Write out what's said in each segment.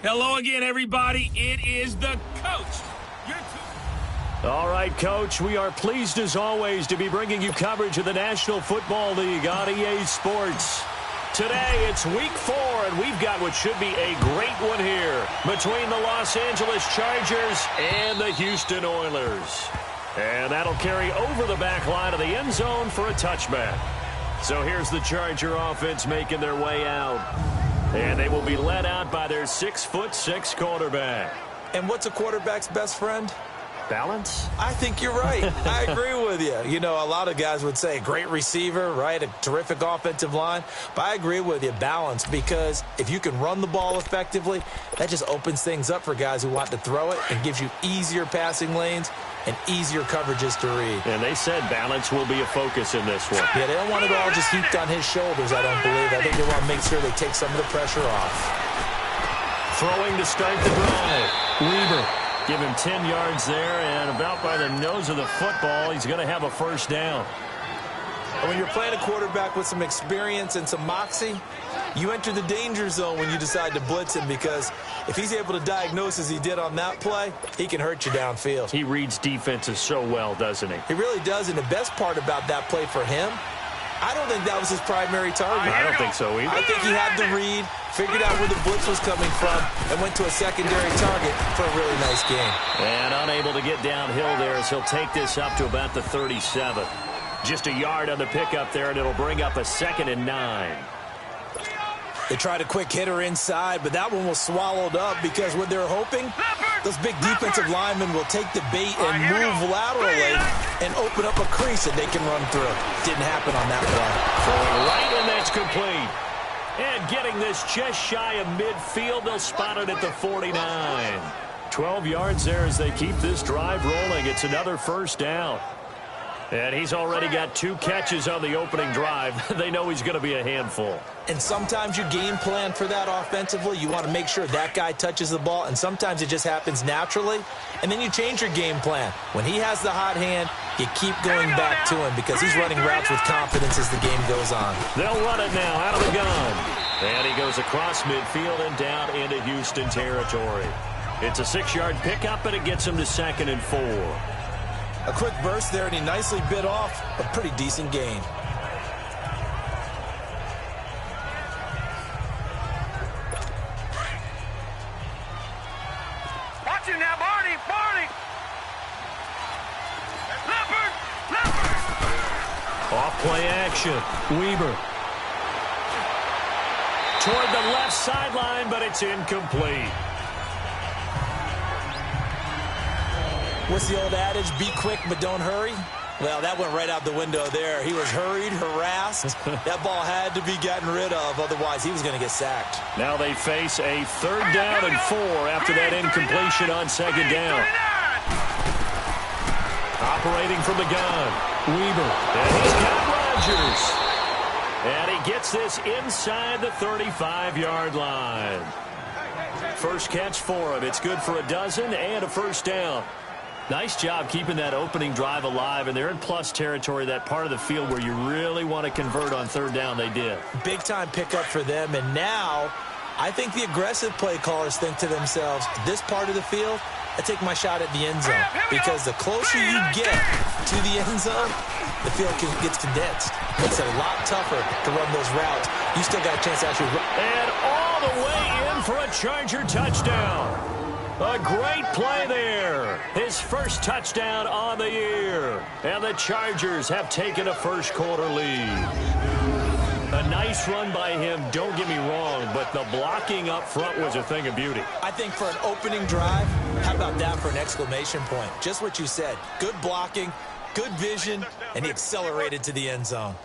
Hello again, everybody. It is the coach. All right, Coach, we are pleased as always to be bringing you coverage of the National Football League on EA Sports. Today, it's Week 4, and we've got what should be a great one here between the Los Angeles Chargers and the Houston Oilers. And that'll carry over the back line of the end zone for a touchback. So here's the Charger offense making their way out. And they will be led out by their 6'6" quarterback. And what's a quarterback's best friend? Balance? I think you're right. I agree with you. You know, a lot of guys would say great receiver, right? A terrific offensive line. But I agree with you, balance, because if you can run the ball effectively, that just opens things up for guys who want to throw it and gives you easier passing lanes and easier coverages to read. And they said balance will be a focus in this one. Yeah, they don't want it all just heaped on his shoulders, I don't believe. I think they want to make sure they take some of the pressure off. Throwing to start the drive. Weber. Give him 10 yards there, and about by the nose of the football, he's going to have a first down. And when you're playing a quarterback with some experience and some moxie, you enter the danger zone when you decide to blitz him, because if he's able to diagnose as he did on that play, he can hurt you downfield. He reads defenses so well, doesn't he? He really does, and the best part about that play for him, I don't think that was his primary target. I don't think so either. I think he had the read, figured out where the blitz was coming from, and went to a secondary target for a really nice game. And unable to get downhill there as he'll take this up to about the 37. Just a yard on the pickup there, and it'll bring up a 2nd and 9. They tried a quick hitter inside, but that one was swallowed up because what they're hoping, those big defensive linemen will take the bait and move laterally and open up a crease that they can run through. Didn't happen on that play. Throwing right, and that's complete. And getting this just shy of midfield, they'll spot it at the 49. 12 yards there as they keep this drive rolling. It's another first down. And he's already got 2 catches on the opening drive. They know he's going to be a handful. And sometimes you game plan for that offensively. You want to make sure that guy touches the ball, and sometimes it just happens naturally. And then you change your game plan. When he has the hot hand, you keep going back to him because he's running routes with confidence as the game goes on. They'll run it now out of the gun. And he goes across midfield and down into Houston territory. It's a 6-yard pickup, and it gets him to 2nd and 4. A quick burst there, and he nicely bit off a pretty decent gain. Watch him now, Barney! Barney! Leopard! Leopard! Off play action. Weber. Toward the left sideline, but it's incomplete. What's the old adage? Be quick, but don't hurry. Well, that went right out the window there. He was hurried, harassed. That ball had to be gotten rid of. Otherwise, he was going to get sacked. Now they face a 3rd down and 4 after that incompletion on 2nd down. Operating from the gun. Weber. And he's got Rodgers. And he gets this inside the 35-yard line. First catch for him. It's good for a dozen and a first down. Nice job keeping that opening drive alive, and they're in plus territory, that part of the field where you really want to convert on 3rd down. They did. Big-time pickup for them, and now I think the aggressive play callers think to themselves, this part of the field, I take my shot at the end zone, because the closer you get to the end zone, the field gets condensed. Makes it a lot tougher to run those routes. You still got a chance to actually run. And all the way in for a Charger touchdown. A great play there. His first touchdown on the year. And the Chargers have taken a first-quarter lead. A nice run by him, don't get me wrong, but the blocking up front was a thing of beauty. I think for an opening drive, how about that for an exclamation point? Just what you said. Good blocking, good vision, and he accelerated to the end zone.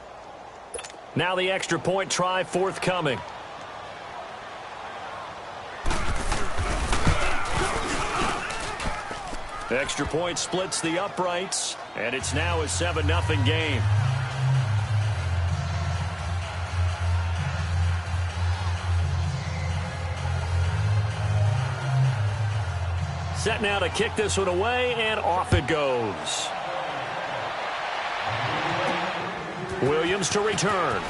Now the extra point try forthcoming. Extra point splits the uprights, and it's now a 7-0 game. Set now to kick this one away, and off it goes. Williams to return.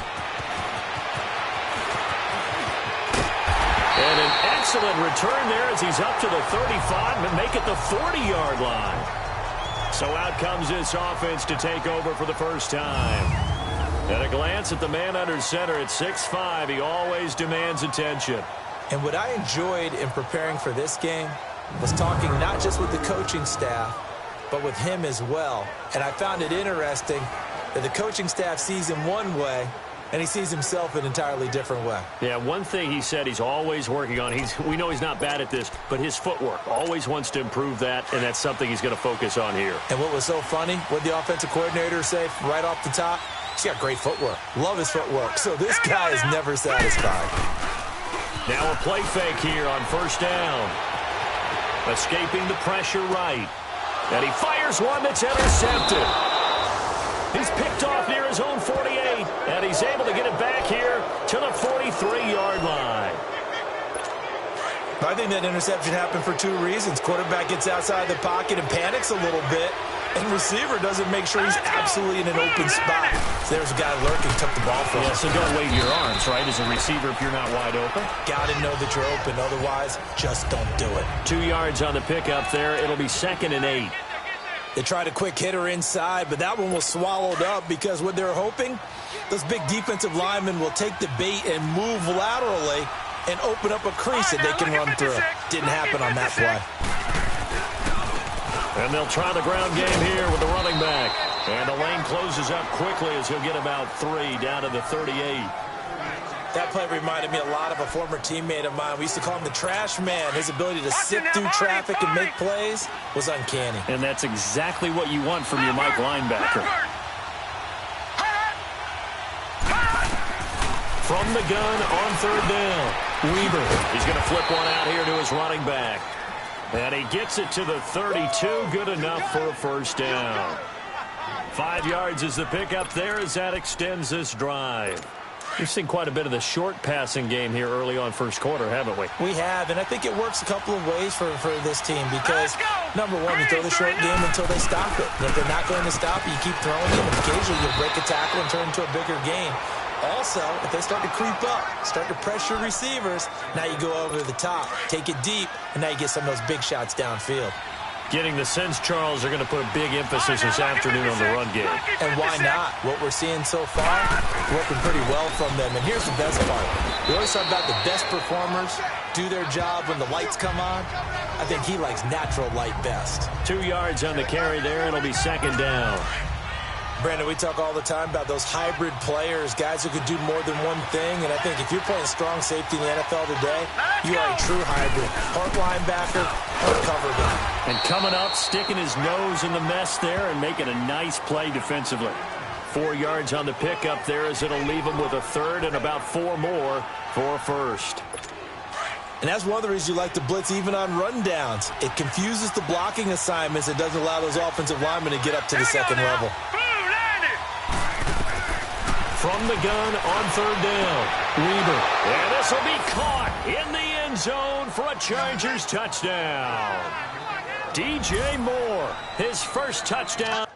And an excellent return there as he's up to the 35 and make it the 40-yard line. So out comes this offense to take over for the first time. At a glance at the man under center at 6'5", he always demands attention. And what I enjoyed in preparing for this game was talking not just with the coaching staff, but with him as well. And I found it interesting that the coaching staff sees him one way, and he sees himself an entirely different way. Yeah, one thing he said he's always working on, we know he's not bad at this, but his footwork, always wants to improve that, and that's something he's going to focus on here. And what was so funny, what the offensive coordinator say right off the top, he's got great footwork. Love his footwork. So this guy is never satisfied. Now a play fake here on first down. Escaping the pressure right. And he fires one that's intercepted. He's picked off near his own 48, and he's able to get it back here to the 43-yard line. I think that interception happened for two reasons. Quarterback gets outside the pocket and panics a little bit, and receiver doesn't make sure he's absolutely in an open spot. So there's a guy lurking, took the ball from him. Yeah, so don't wave your arms, right, as a receiver if you're not wide open. Got to know that you're open. Otherwise, just don't do it. 2 yards on the pickup there. It'll be 2nd and 8. They tried a quick hitter inside, but that one was swallowed up because what they're hoping, those big defensive linemen will take the bait and move laterally and open up a crease that they can run through. Didn't happen on that play. And they'll try the ground game here with the running back. And the lane closes up quickly as he'll get about 3 down to the 38. That play reminded me a lot of a former teammate of mine. We used to call him the trash man. His ability to sit through traffic and make plays was uncanny. And that's exactly what you want from your Mike linebacker. From the gun on third down, Weaver. He's going to flip one out here to his running back. And he gets it to the 32. Good enough for a first down. 5 yards is the pickup there as that extends this drive. We've seen quite a bit of the short passing game here early on first quarter, haven't we? We have, and I think it works a couple of ways for this team because, number one, you throw the short game until they stop it. And if they're not going to stop it, you keep throwing it, and occasionally you'll break a tackle and turn into a bigger game. Also, if they start to creep up, start to pressure receivers, now you go over the top, take it deep, and now you get some of those big shots downfield. Getting the sense, Charles, are going to put a big emphasis this afternoon on the run game. And why not? What we're seeing so far, working pretty well from them. And here's the best part. We always talk about the best performers do their job when the lights come on. I think he likes natural light best. 2 yards on the carry there. It'll be 2nd down. Brandon, we talk all the time about those hybrid players, guys who could do more than one thing. And I think if you're playing strong safety in the NFL today, you are a true hybrid. Part linebacker, part cover guy. And coming up, sticking his nose in the mess there and making a nice play defensively. 4 yards on the pickup there as it'll leave him with a third and about 4 more for a first. And that's one of the reasons you like to blitz even on rundowns. It confuses the blocking assignments. It doesn't allow those offensive linemen to get up to the second level. From the gun on third down, Weaver. And this will be caught in the end zone for a Chargers touchdown. DJ Moore, his first touchdown.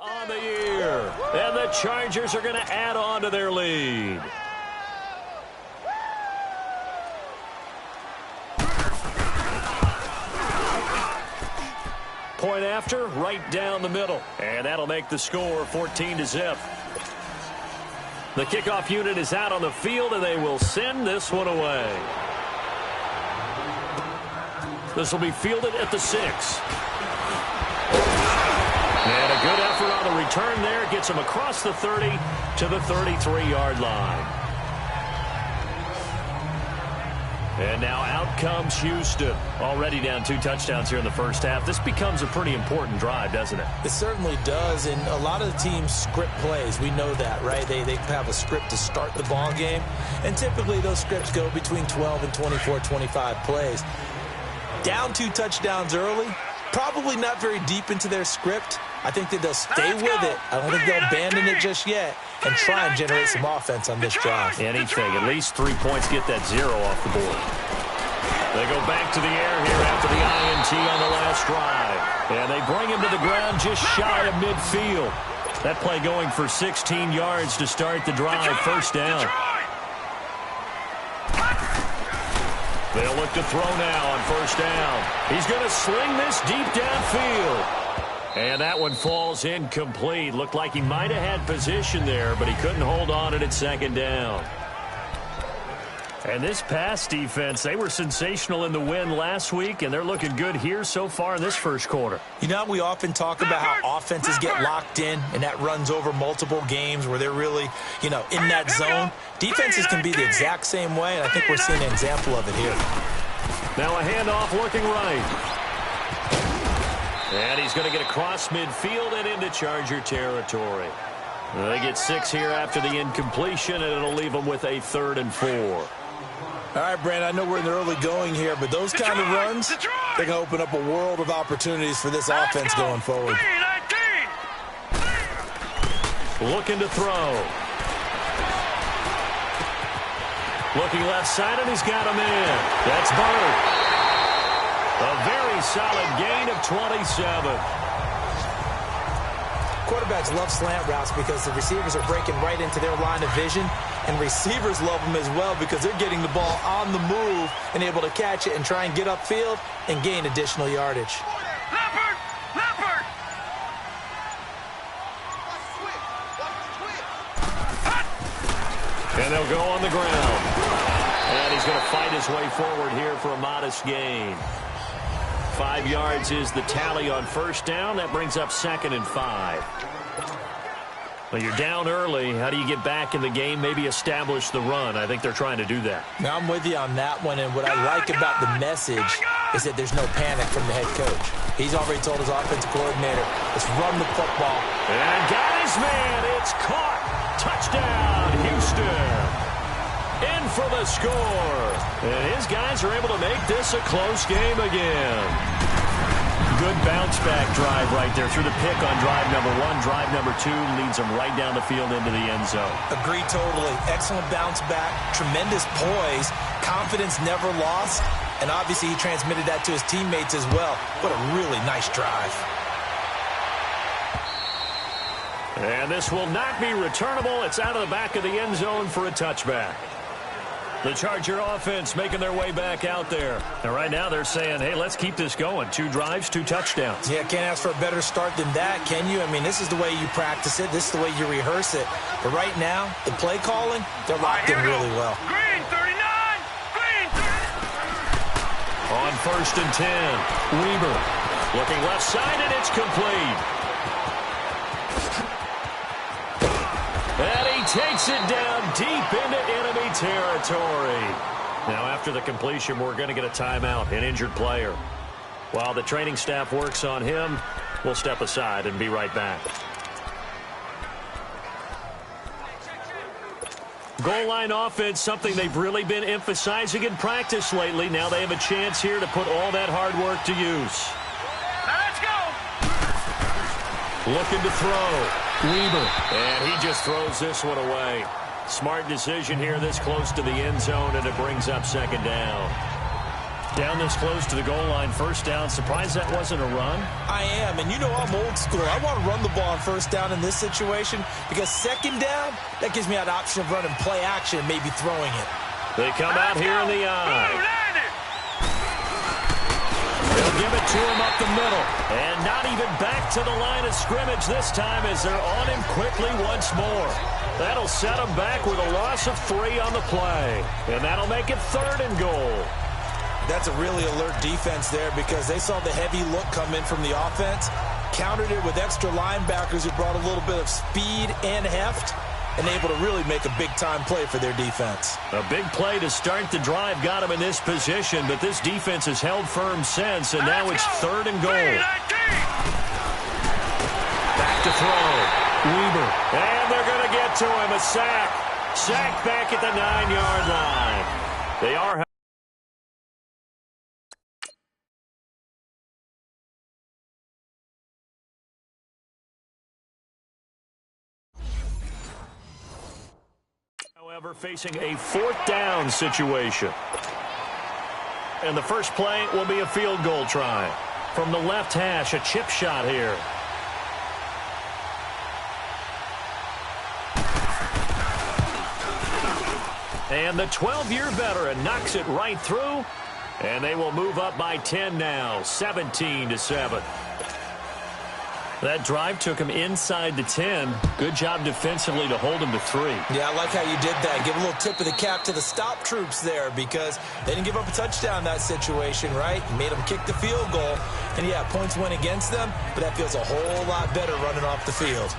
On the year. And the Chargers are going to add on to their lead. Point after, right down the middle. And that'll make the score 14-0. The kickoff unit is out on the field, and they will send this one away. This will be fielded at the 6. And a good effort on the return there. Gets him across the 30 to the 33-yard line. And now out comes Houston. Already down 2 touchdowns here in the first half. This becomes a pretty important drive, doesn't it? It certainly does, and a lot of the teams script plays. We know that, right? They have a script to start the ball game, and typically those scripts go between 12 and 24, 25 plays. Down 2 touchdowns early, probably not very deep into their script. I think that they'll stay with it. I don't think they'll abandon it just yet and try and generate some offense on this drive. Anything. At least 3 points, get that 0 off the board. They go back to the air here after the INT on the last drive. And they bring him to the ground just shy of midfield. That play going for 16 yards to start the drive. First down. They'll look to throw now on first down. He's going to sling this deep downfield. And that one falls incomplete. Looked like he might have had position there, but he couldn't hold on at second down. And this pass defense, they were sensational in the win last week, and they're looking good here so far in this first quarter. You know, we often talk about how offenses get locked in, and that runs over multiple games where they're really, in that zone. Defenses can be the exact same way, and I think we're seeing an example of it here. Now a handoff looking right. And he's going to get across midfield and into Charger territory. They get 6 here after the incompletion, and it'll leave them with a 3rd and 4. All right, Brandon, I know we're in the early going here, but those kind of runs, they can open up a world of opportunities for this offense going forward. Looking to throw. Looking left side, and he's got him in. That's Bird. A very solid gain of 27. Quarterbacks love slant routes because the receivers are breaking right into their line of vision, and receivers love them as well because they're getting the ball on the move and able to catch it and try and get upfield and gain additional yardage. Leopard! Leopard! And they'll go on the ground. And he's going to fight his way forward here for a modest gain. 5 yards is the tally on first down. That brings up 2nd and 5. Well, you're down early. How do you get back in the game, maybe establish the run? I think they're trying to do that. Now, I'm with you on that one, and what I like about the message is that there's no panic from the head coach. He's already told his offensive coordinator, let's run the football. And got his man. It's caught. Touchdown, Houston. In for the score. And his guys are able to make this a close game again. Good bounce-back drive right there through the pick on drive number 1. Drive number 2 leads them right down the field into the end zone. Agree totally. Excellent bounce-back, tremendous poise, confidence never lost, and obviously he transmitted that to his teammates as well. What a really nice drive. And this will not be returnable. It's out of the back of the end zone for a touchback. The Charger offense making their way back out there. And right now they're saying, hey, let's keep this going. 2 drives, 2 touchdowns. Yeah, can't ask for a better start than that, can you? I mean, this is the way you practice it. This is the way you rehearse it. But right now, the play calling, they're locked in really well. Green 39! Green 39! On 1st and 10, Weber looking left side, and it's complete. And he takes it down deep into enemy territory. Now, after the completion, we're going to get a timeout, an injured player. While the training staff works on him, we'll step aside and be right back. Goal line offense, something they've really been emphasizing in practice lately. Now they have a chance here to put all that hard work to use. Now let's go! Looking to throw. Weber. And he just throws this one away. Smart decision here this close to the end zone, and it brings up 2nd down. Down this close to the goal line, first down. Surprised that wasn't a run? I am, and you know I'm old school. I want to run the ball on first down in this situation because 2nd down, that gives me an option of running play action and maybe throwing it. They come out here in the eye. They'll give it to him up the middle. And not even back to the line of scrimmage this time as they're on him quickly once more. That'll set him back with a loss of 3 on the play. And that'll make it 3rd and goal. That's a really alert defense there because they saw the heavy look come in from the offense, countered it with extra linebackers who brought a little bit of speed and heft, and able to really make a big-time play for their defense. A big play to start the drive got him in this position, but this defense has held firm since, and now it's 3rd and goal. Back to throw. Weber. And they're going to get to him. A sack. Sack back at the 9-yard line. They are... However, facing a 4th down situation. and the first play will be a field goal try. From the left hash, a chip shot here. And the 12-year veteran knocks it right through, and they will move up by 10 now, 17-7. That drive took him inside the 10. Good job defensively to hold him to 3. Yeah, I like how you did that. Give a little tip of the cap to the stop troops there because they didn't give up a touchdown in that situation, right? Made them kick the field goal. And, yeah, points went against them, but that feels a whole lot better running off the field.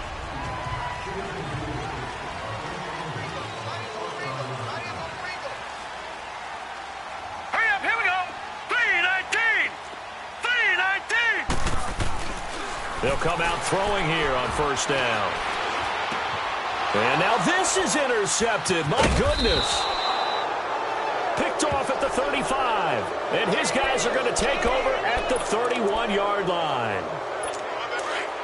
Hurry up, here we go. 3-19. 3-19. They'll come out throwing here on first down. And now this is intercepted. My goodness. Picked off at the 35. And his guys are going to take over at the 31-yard line.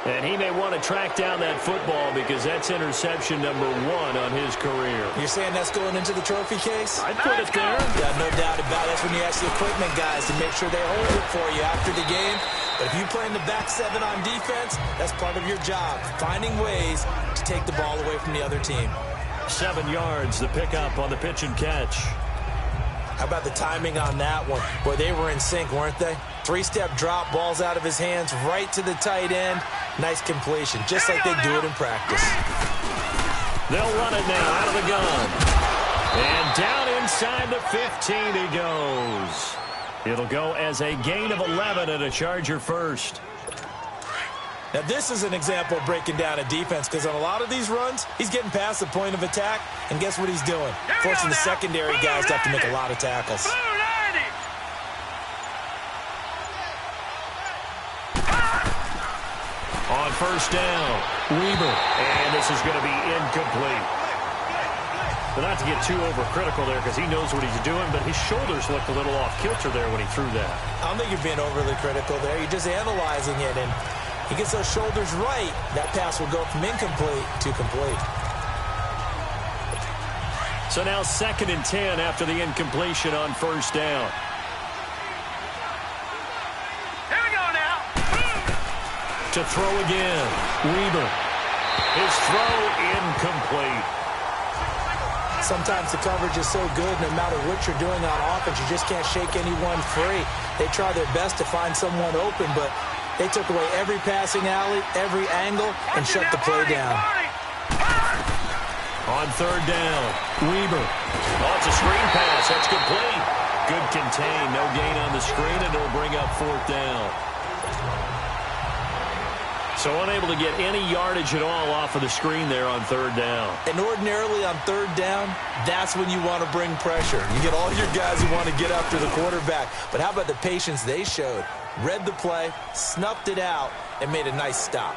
And he may want to track down that football because that's interception number 1 on his career. You're saying that's going into the trophy case? I'd put it there. Yeah, no doubt about it. That's when you ask the equipment guys to make sure they hold it for you after the game. But if you play in the back 7 on defense, that's part of your job, finding ways to take the ball away from the other team. 7 yards, the pickup on the pitch and catch. How about the timing on that one? Boy, they were in sync, weren't they? 3-step drop, balls out of his hands, right to the tight end. Nice completion, just like they do it in practice. They'll run it now out of the gun. And down inside the 15 he goes. It'll go as a gain of 11 and a Charger first. Now, this is an example of breaking down a defense because on a lot of these runs, he's getting past the point of attack, and guess what he's doing? Forcing the secondary guys to have to make a lot of tackles. On first down, Weber. And this is going to be incomplete. But not to get too overcritical there because he knows what he's doing, but his shoulders looked a little off kilter there when he threw that. I don't think you're being overly critical there. You're just analyzing it, and he gets those shoulders right. That pass will go from incomplete to complete. So now 2nd and 10 after the incompletion on first down. Here we go now. To throw again, Weber. His throw incomplete. Sometimes the coverage is so good, no matter what you're doing on offense, you just can't shake anyone free. They try their best to find someone open, but they took away every passing alley, every angle, and shut the play down. On third down, Weber. Oh, it's a screen pass. That's complete. Good contain. No gain on the screen, and it'll bring up 4th down. So unable to get any yardage at all off of the screen there on third down. And ordinarily on third down, that's when you want to bring pressure. You get all your guys who want to get after the quarterback. But how about the patience they showed? Read the play, snuffed it out, and made a nice stop.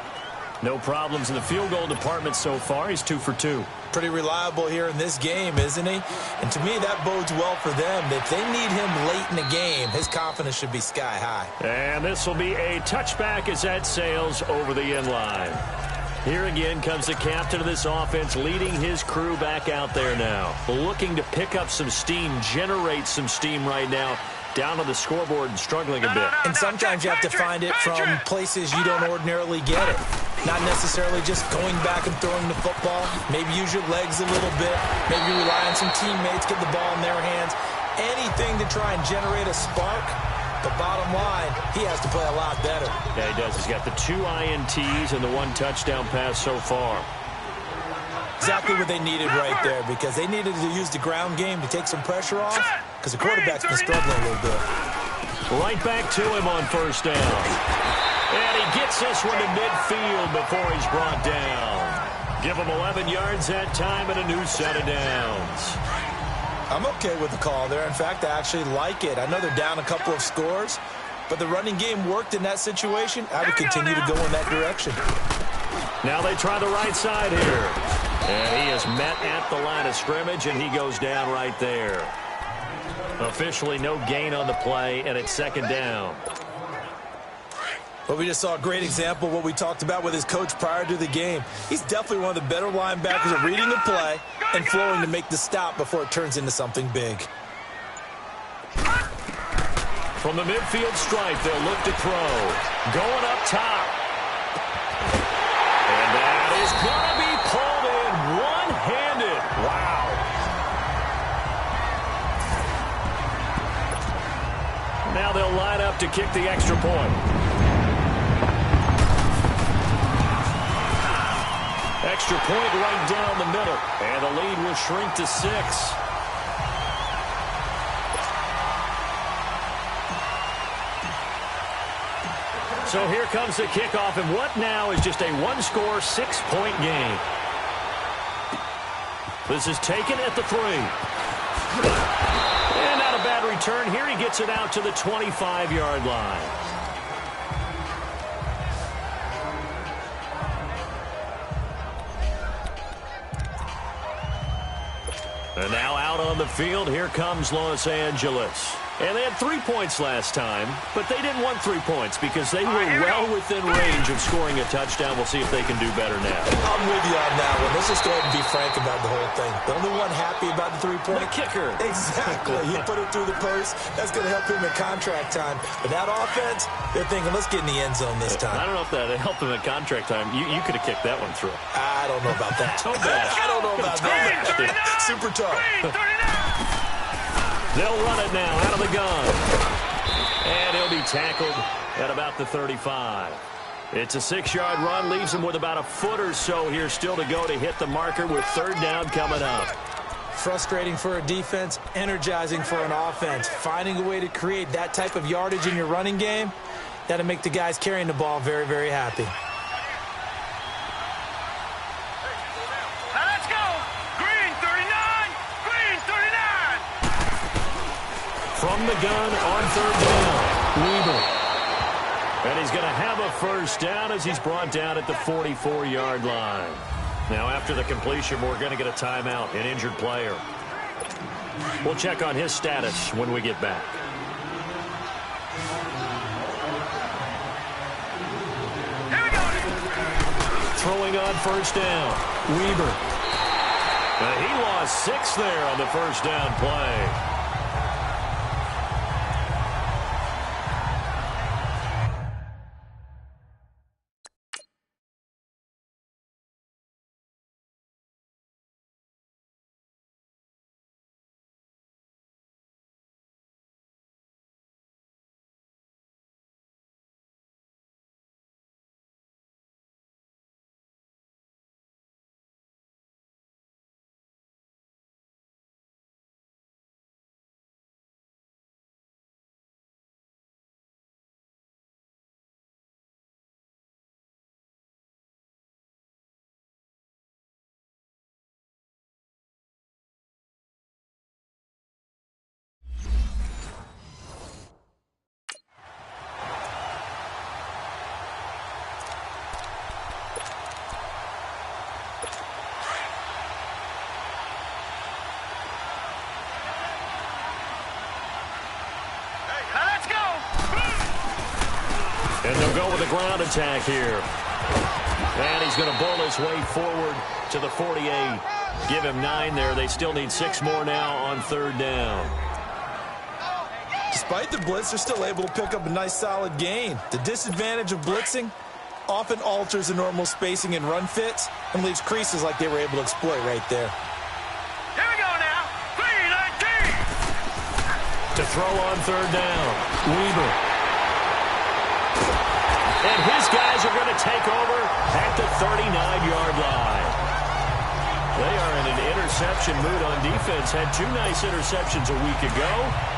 No problems in the field goal department so far. He's 2 for 2. Pretty reliable here in this game, isn't he? And to me, that bodes well for them. If they need him late in the game, his confidence should be sky high. And this will be a touchback as that sails over the end line. Here again comes the captain of this offense leading his crew back out there now. Looking to pick up some steam, generate some steam right now. Down on the scoreboard and struggling a bit. And sometimes you have to find it from places you don't ordinarily get it. Not necessarily just going back and throwing the football. Maybe use your legs a little bit. Maybe rely on some teammates, get the ball in their hands. Anything to try and generate a spark. But bottom line, he has to play a lot better. Yeah, he does. He's got the 2 INTs and the 1 touchdown pass so far. Exactly what they needed right there because they needed to use the ground game to take some pressure off because the quarterback's been struggling a little bit. Right back to him on first down. And he gets this one to midfield before he's brought down. Give him 11 yards that time and a new set of downs. I'm okay with the call there. In fact, I actually like it. I know they're down a couple of scores, but the running game worked in that situation. I would continue to go in that direction. Now they try the right side here. And he is met at the line of scrimmage, and he goes down right there. Officially no gain on the play, and it's 2nd down. Well, we just saw a great example of what we talked about with his coach prior to the game. He's definitely one of the better linebackers at reading the play and flowing to make the stop before it turns into something big. From the midfield stripe, they'll look to throw. Going up top. And that is going to be pulled in one-handed. Wow. Now they'll line up to kick the extra point. Extra point right down the middle. And the lead will shrink to 6. So here comes the kickoff, and what now is just a one-score, 6-point game. This is taken at the 3. And not a bad return. Here he gets it out to the 25-yard line. And now out on the field, here comes Los Angeles. And they had 3 points last time, but they didn't want 3 points because they were well within range of scoring a touchdown. We'll see if they can do better now. I'm with you on that one. Let's just go ahead and be frank about the whole thing. The only one happy about the 3-point? The kicker. Exactly. He put it through the post. That's going to help him in contract time. But that offense, they're thinking, let's get in the end zone this time. I don't know if that helped him in contract time. You could have kicked that one through. I don't know about that. Toe bash. I don't know about that. Super tough. They'll run it now out of the gun. And he'll be tackled at about the 35. It's a 6-yard run, leaves him with about a foot or so here still to go to hit the marker with 3rd down coming up. Frustrating for a defense, energizing for an offense. Finding a way to create that type of yardage in your running game, that'll make the guys carrying the ball very, very happy. From the gun on 3rd down, Weaver. And he's going to have a 1st down as he's brought down at the 44-yard line. Now after the completion, we're going to get a timeout, an injured player. We'll check on his status when we get back. Throwing on 1st down, Weaver. He lost 6 there on the 1st down play. And they'll go with a ground attack here. And he's going to bowl his way forward to the 48. Give him 9 there. They still need 6 more now on 3rd down. Despite the blitz, they're still able to pick up a nice solid gain. The disadvantage of blitzing often alters the normal spacing and run fits and leaves creases like they were able to exploit right there. Here we go now. 3-19. To throw on 3rd down, Weaver. And his guys are going to take over at the 39-yard line. They are in an interception mood on defense. Had 2 nice interceptions a week ago.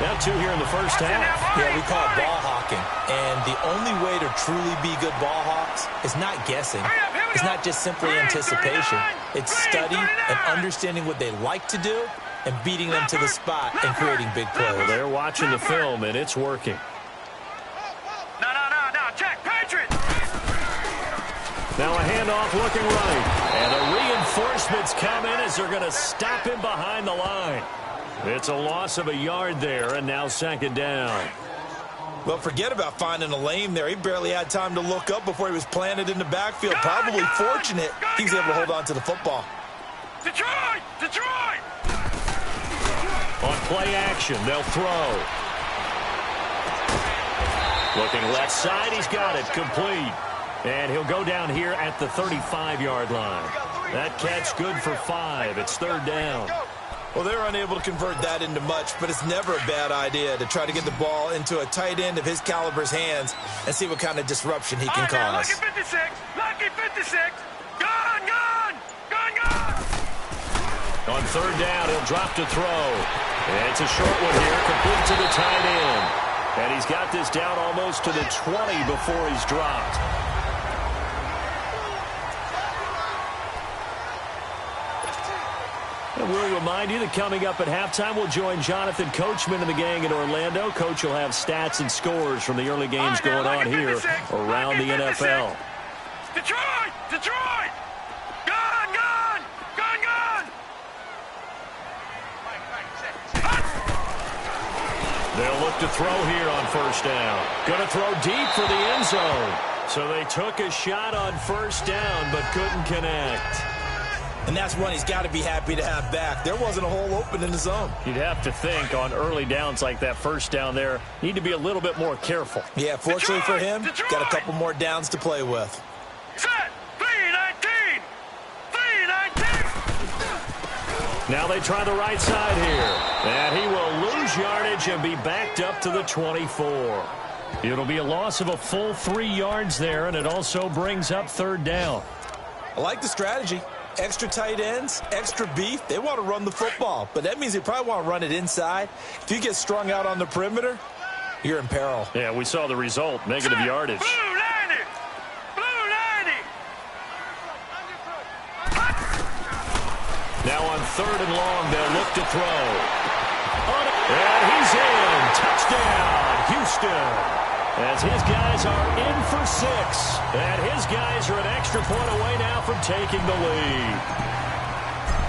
Now 2 here in the first half. Yeah, we call it ball hawking. And the only way to truly be good ball hawks is not guessing. It's not just simply anticipation. It's studying and understanding what they like to do and beating them to the spot and creating big plays. Well, they're watching the film, and it's working. Now a handoff looking right. And the reinforcements come in as they're going to stop him behind the line. It's a loss of a yard there, and now 2nd down. Well, forget about finding a lane there. He barely had time to look up before he was planted in the backfield. Probably fortunate he was able to hold on to the football. Detroit! Detroit! On play action, they'll throw. Looking left side, he's got it, complete. And he'll go down here at the 35-yard line. That catch good for 5. It's third down. Well, they're unable to convert that into much, but it's never a bad idea to try to get the ball into a tight end of his caliber's hands and see what kind of disruption he can cause. Lucky 56! Lucky 56! Gone! Gone! Gone! Gone! On third down, he'll drop to throw. It's a short one here, complete to the tight end. And he's got this down almost to the 20 before he's dropped. And we'll remind you that coming up at halftime, we'll join Jonathan Coachman and the gang in Orlando. Coach will have stats and scores from the early games going on here around the NFL. Detroit! Detroit! Gone! Gone! Gone! Gone! They'll look to throw here on first down. Going to throw deep for the end zone. So they took a shot on first down but couldn't connect. And that's one he's got to be happy to have back. There wasn't a hole open in the zone. You'd have to think on early downs like that first down there, need to be a little bit more careful. Yeah, fortunately for him, got a couple more downs to play with. Set! 3-19! 3-19! Now they try the right side here. And he will lose yardage and be backed up to the 24. It'll be a loss of a full 3 yards there, and it also brings up third down. I like the strategy. Extra tight ends, extra beef. They want to run the football, but that means they probably want to run it inside. If you get strung out on the perimeter, you're in peril. Yeah, we saw the result, negative yardage. Blue 90! Blue 90! Now on third and long, they'll look to throw. And he's in. Touchdown, Houston. As his guys are in for 6. And his guys are an extra point away now from taking the lead.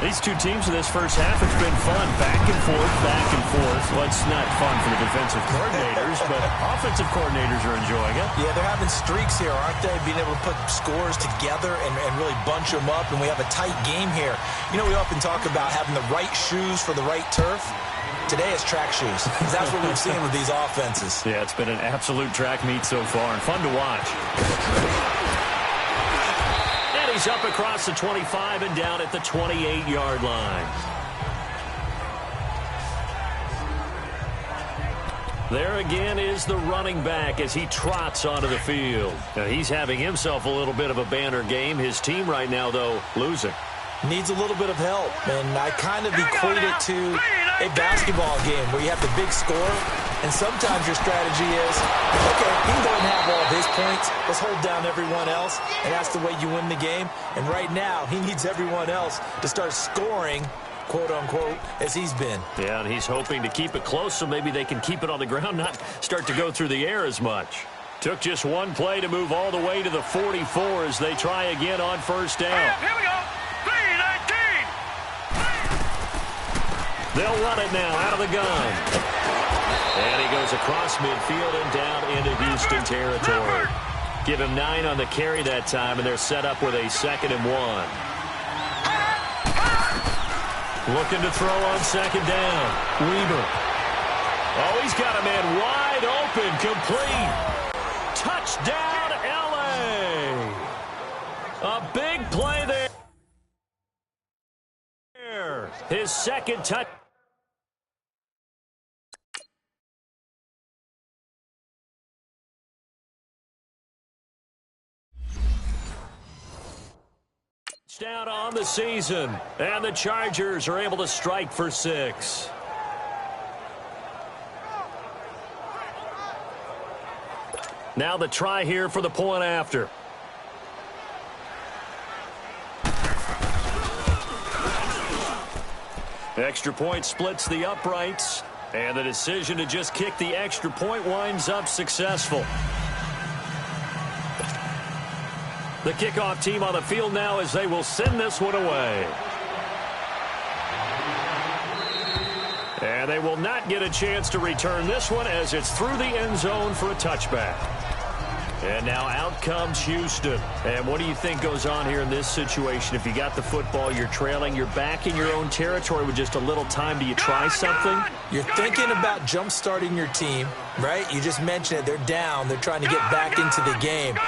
These two teams in this first half, it's been fun. Back and forth, back and forth. Well, it's not fun for the defensive coordinators, but offensive coordinators are enjoying it. Yeah, they're having streaks here, aren't they? Being able to put scores together and really bunch them up, and we have a tight game here. You know, we often talk about having the right shoes for the right turf. Today is track shoes. That's what we've seen with these offenses. Yeah, it's been an absolute track meet so far and fun to watch. And he's up across the 25 and down at the 28-yard line. There again is the running back as he trots onto the field. Now, he's having himself a little bit of a banner game. His team right now, though, losing. Needs a little bit of help, and I kind of equate it to a basketball game where you have the big score, and sometimes your strategy is, okay, he can go and have all of his points. Let's hold down everyone else, and that's the way you win the game. And right now, he needs everyone else to start scoring, quote-unquote, as he's been. Yeah, and he's hoping to keep it close so maybe they can keep it on the ground, not start to go through the air as much. Took just one play to move all the way to the 44 as they try again on first down. Here we go! 3-19! They'll run it now out of the gun. And he goes across midfield and down into Houston territory. Give him 9 on the carry that time, and they're set up with a 2nd and 1. Looking to throw on second down. Weaver. Oh, he's got a man wide open, complete. Touchdown, L.A. A big play there. His second touch. Down on the season, and the Chargers are able to strike for 6. Now the try here for the point after. Extra point splits the uprights, and the decision to just kick the extra point winds up successful. The kickoff team on the field now as they will send this one away. And they will not get a chance to return this one as it's through the end zone for a touchback. And now out comes Houston. And what do you think goes on here in this situation? If you got the football, you're trailing, you're back in your own territory with just a little time. Do you try something? You're thinking about jump-starting your team, right? You just mentioned it. They're down. They're trying to get back into the game.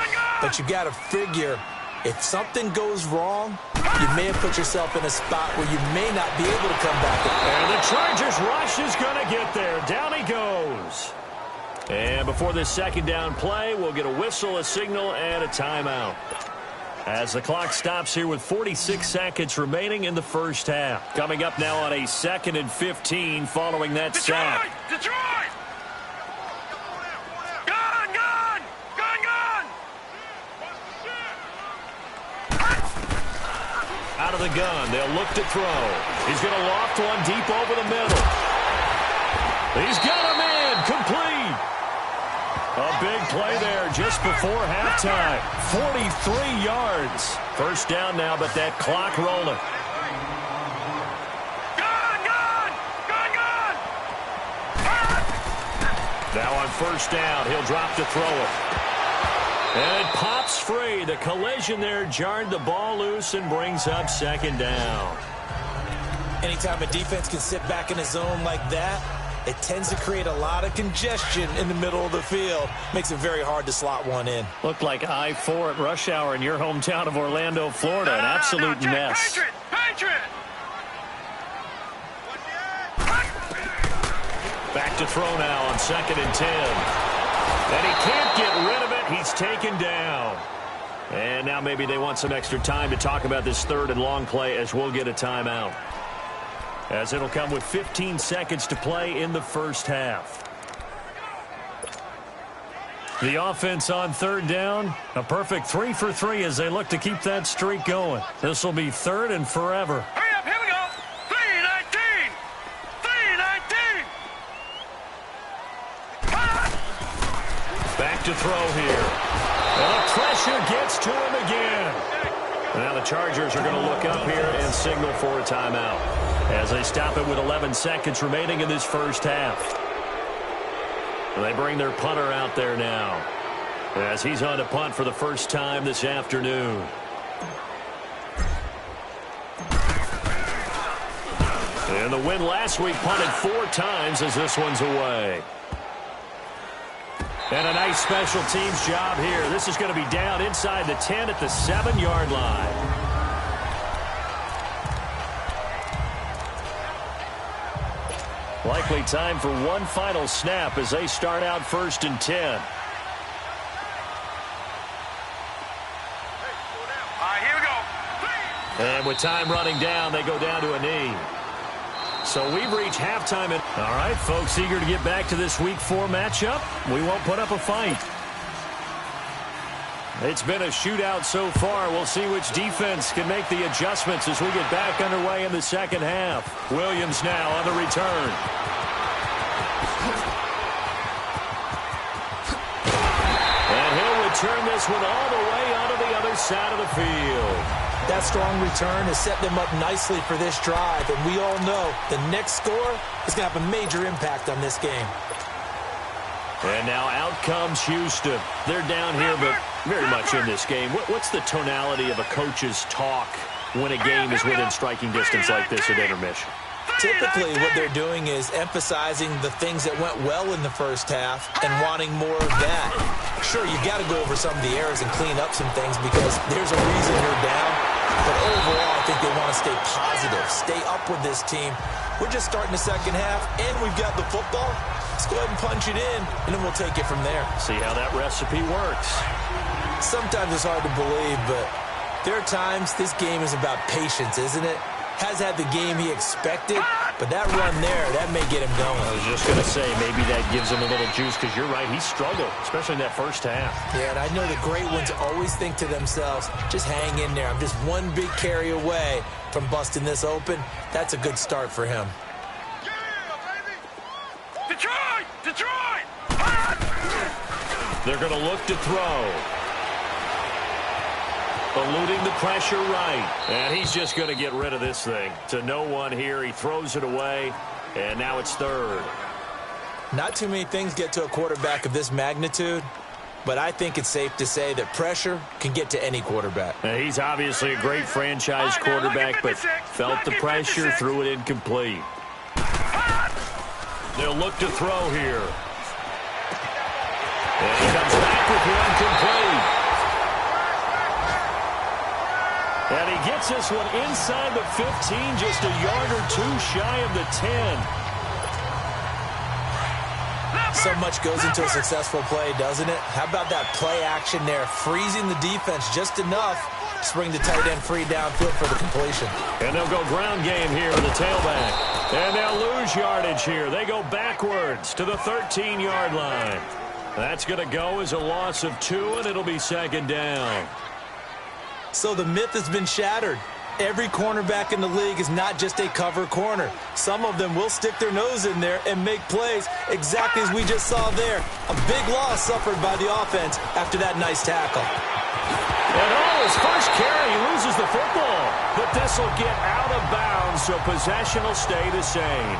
But you got to figure, if something goes wrong, you may have put yourself in a spot where you may not be able to come back. And the Chargers rush is going to get there. Down he goes. And before this second down play, we'll get a whistle, a signal, and a timeout. As the clock stops here with 46 seconds remaining in the first half. Coming up now on a 2nd and 15 following that sack. Detroit! Gun! Gun! Gun! Gun! Out of the gun, they'll look to throw. He's going to loft one deep over the middle. He's got him in, complete. A big play there just before halftime. 43 yards. First down now, but that clock rolling. Gun! Gun! Gun! Gun! Now on first down, he'll drop to throw it. And it pops free. The collision there jarred the ball loose and brings up second down. Anytime a defense can sit back in a zone like that, it tends to create a lot of congestion in the middle of the field. Makes it very hard to slot one in. Looked like I-4 at rush hour in your hometown of Orlando, Florida. An absolute mess. Patriot! Back to throw now on 2nd and 10. And he can't get rid of it. He's taken down. And now maybe they want some extra time to talk about this 3rd and long play as we'll get a timeout. As it'll come with 15 seconds to play in the first half. The offense on 3rd down. A perfect 3 for 3 as they look to keep that streak going. This will be 3rd and forever. Hurry up, here we go! 3-19! 3-19! Back to throw here. And the pressure gets to him again. Now the Chargers are going to look up here and signal for a timeout as they stop it with 11 seconds remaining in this first half. They bring their punter out there now as he's on to punt for the first time this afternoon. And the win last week punted 4 times as this one's away. And a nice special teams job here. This is going to be down inside the 10 at the 7-yard line. Likely time for one final snap as they start out 1st and 10. All right, here we go. And with time running down, they go down to a knee. So we've reached halftime. All right, folks, eager to get back to this Week 4 matchup. We won't put up a fight. It's been a shootout so far. We'll see which defense can make the adjustments as we get back underway in the second half. Williams now on the return. And he'll return this one all the way onto the other side of the field. That strong return has set them up nicely for this drive, and we all know the next score is going to have a major impact on this game. And now out comes Houston. They're down here, but very much in this game. What's the tonality of a coach's talk when a game is within striking distance like this at intermission? Typically, what they're doing is emphasizing the things that went well in the first half and wanting more of that. Sure, you've got to go over some of the errors and clean up some things because there's a reason you're down. But overall, I think they want to stay positive, stay up with this team. We're just starting the second half, and we've got the football. Let's go ahead and punch it in, and then we'll take it from there. See how that recipe works. Sometimes it's hard to believe, but there are times this game is about patience, isn't it? Has had the game he expected, but that run there, that may get him going. I was just going to say, maybe that gives him a little juice because you're right, he struggled, especially in that first half. Yeah, and I know the great ones always think to themselves, just hang in there. I'm just one big carry away from busting this open. That's a good start for him. Detroit! Detroit! They're going to look to throw. Eluding the pressure right. And he's just going to get rid of this thing. To no one here. He throws it away. And now it's 3rd. Not too many things get to a quarterback of this magnitude but I think it's safe to say that pressure can get to any quarterback. He's obviously a great franchise quarterback, but felt the pressure, threw it incomplete. They'll look to throw here. And he comes back with one complete. And he gets this one inside the 15, just a yard or two shy of the 10. So much goes into a successful play, doesn't it? How about that play action there, freezing the defense just enough to bring the tight end free downfield for the completion. And they'll go ground game here with the tailback. And they'll lose yardage here. They go backwards to the 13-yard line. That's going to go as a loss of 2, and it'll be second down. So the myth has been shattered. Every cornerback in the league is not just a cover corner. Some of them will stick their nose in there and make plays exactly as we just saw there. A big loss suffered by the offense after that nice tackle. And his first carry, he loses the football. But this will get out of bounds, so possession will stay the same.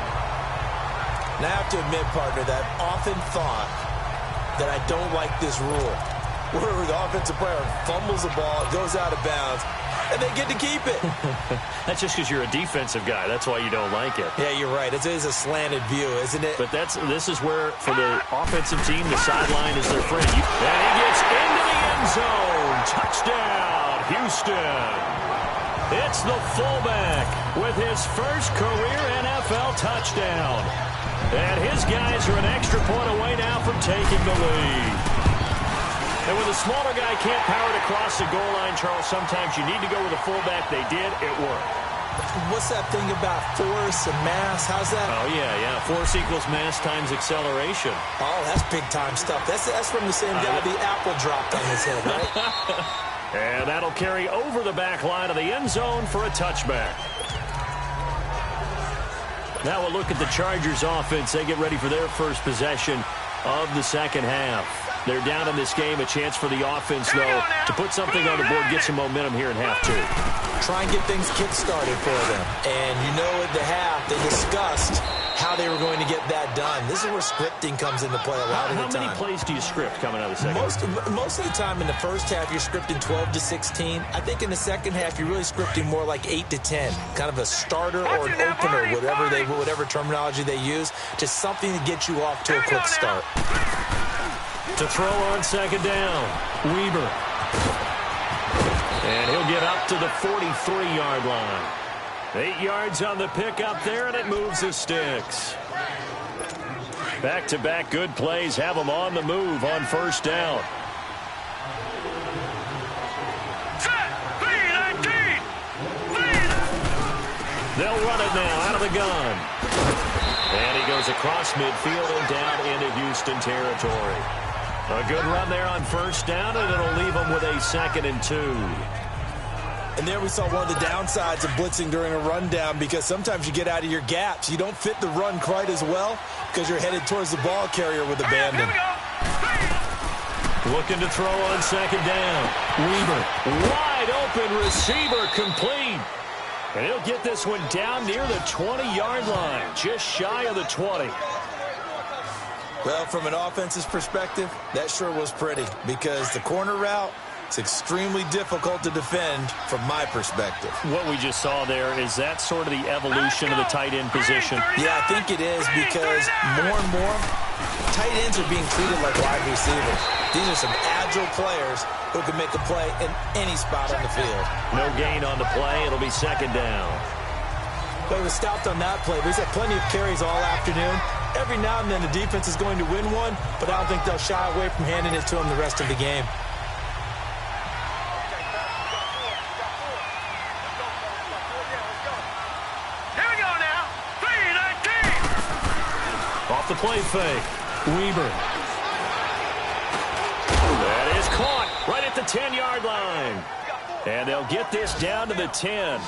Now I have to admit, partner, that I've often thought that I don't like this rule, where the offensive player fumbles the ball, it goes out of bounds, and they get to keep it. That's just because you're a defensive guy. That's why you don't like it. Yeah, you're right. It is a slanted view, isn't it? But this is where, for the offensive team, the sideline is their friend. And he gets into the end zone. Touchdown, Houston. It's the fullback with his first career NFL touchdown. And his guys are an extra point away now from taking the lead. And when the smaller guy can't power it across the goal line, Charles, sometimes you need to go with a fullback. They did. It worked. What's that thing about force and mass? How's that? Oh, yeah. Force equals mass times acceleration. Oh, that's big-time stuff. That's from the same guy the apple dropped on his head, right? And that'll carry over the back line of the end zone for a touchback. Now we'll look at the Chargers offense. They get ready for their first possession of the second half. They're down in this game. A chance for the offense, though, to put something on the board, get some momentum here in half 2. Try and get things kick-started for them. And you know at the half, they discussed how they were going to get that done. This is where scripting comes into play a lot of the time. How many plays do you script coming out of the second half? Most of the time in the first half, you're scripting 12 to 16. I think in the second half, you're really scripting more like 8 to 10. Kind of a starter or an opener, whatever terminology they use. Just something to get you off to a quick start. To throw on second down, Weber. And he'll get up to the 43-yard line. 8 yards on the pickup there, and it moves the sticks. Back-to-back good plays have them on the move on first down. They'll run it now out of the gun. And he goes across midfield and down into Houston territory. A good run there on first down, and it'll leave them with a 2nd and 2. And there we saw one of the downsides of blitzing during a rundown, because sometimes you get out of your gaps. You don't fit the run quite as well because you're headed towards the ball carrier with abandon. Looking to throw on second down. Weber, wide open receiver, complete. And he'll get this one down near the 20-yard line, just shy of the 20. Well, from an offense's perspective, that sure was pretty, because the corner route, it's extremely difficult to defend from my perspective. What we just saw there, is that sort of the evolution of the tight end position? Yeah, I think it is, because more and more, tight ends are being treated like wide receivers. These are some agile players who can make a play in any spot on the field. No gain on the play. It'll be second down. But he was stopped on that play. But he's had plenty of carries all afternoon. Every now and then the defense is going to win one, but I don't think they'll shy away from handing it to him the rest of the game. Here we go now. 3-19. Off the play fake. Weber. That is caught right at the 10-yard line. And they'll get this down to the 10.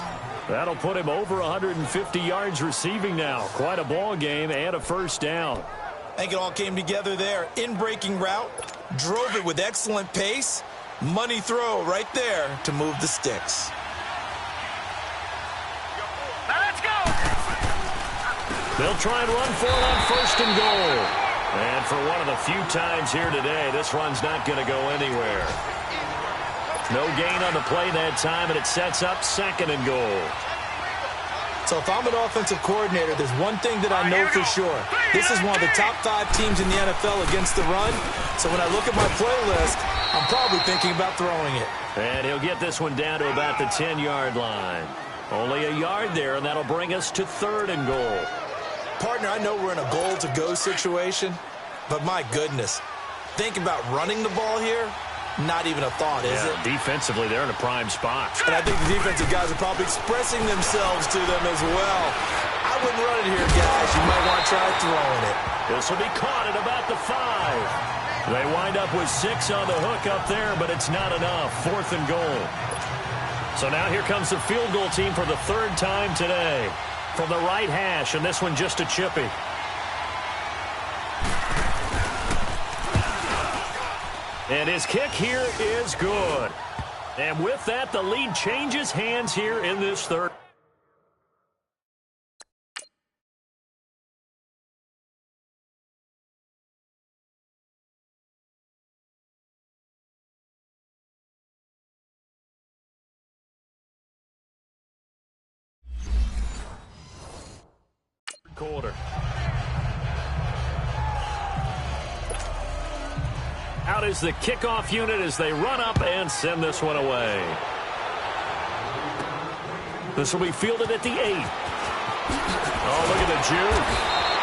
That'll put him over 150 yards receiving now. Quite a ball game and a first down. I think it all came together there. In-breaking route, drove it with excellent pace. Money throw right there to move the sticks. Now let's go. They'll try and run for it on first and goal. And for one of the few times here today, this run's not going to go anywhere. No gain on the play that time, and it sets up 2nd and goal. So if I'm an offensive coordinator, there's one thing that I know for sure. This is one of the top 5 teams in the NFL against the run. So when I look at my playlist, I'm probably thinking about throwing it. And he'll get this one down to about the 10-yard line. Only a yard there, and that'll bring us to 3rd and goal. Partner, I know we're in a goal-to-go situation, but my goodness, think about running the ball here. Not even a thought, is it? Defensively, they're in a prime spot. And I think the defensive guys are probably expressing themselves to them as well. I wouldn't run it here, guys. You might want to try throwing it. This will be caught at about the 5. They wind up with 6 on the hook up there, but it's not enough. 4th and goal. So now here comes the field goal team for the 3rd time today. From the right hash, and this one just a chippy. And his kick here is good. And with that, the lead changes hands here in this 3rd. Quarter. Out is the kickoff unit as they run up and send this one away. This will be fielded at the 8. Oh, look at the juke.